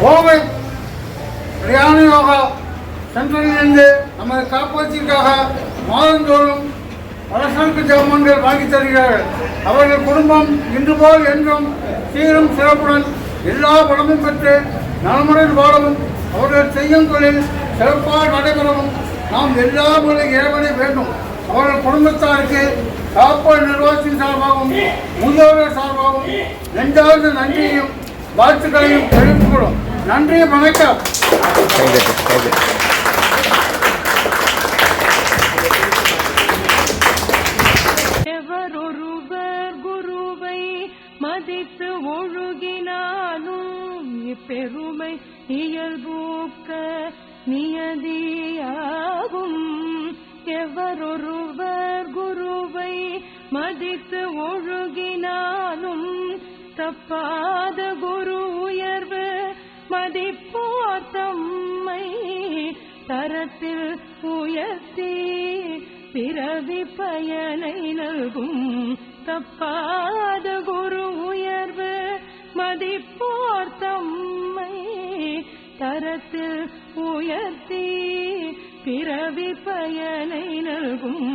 கோவை தியான யோகா சென்டரிலிருந்து நமது காப்பாற்றிற்காக மாதந்தோறும் அரசனுக்கு ஜெபமன்கள் வாங்கி தருகிறார்கள். அவர்கள் குடும்பம் இன்று போல் என்றும் சீரும் சிறப்புடன் எல்லா வளமும் பெற்று நலமுடன் வாழவும் அவர்கள் செய்யும் தொழில் சிறப்பாக நடைபெறவும் நாம் எல்லா முறை இறைவனை வேண்டும். அவர்கள் குடும்பத்தாருக்கு காப்பல் நிர்வாகத்தின் சார்பாகவும் முதியோர்கள் சார்பாகவும் நெஞ்சார்ந்த நன்றியையும் வாழ்த்துக்களையும் தெரிவித்துக் கொள்ளும். நன்றி, வணக்கம். எவரொருவர் குருவை மதித்து ஒழுகினாலும் இப்பெருமை இயல்பூக்க நியதியாகும். எவரொருவர் குருவை மதித்து ஒழுகினாலும் தப்பாத குரு உயர்வு மதிப்போர் தம்மை தரத்தில் உயர்த்தி பிறவி பயனை நல்கும். தப்பாத குரு உயர்வு மதிப்போர் தம்மை தரத்தில் உயர்த்தி பிறவி பயனை நல்கும்.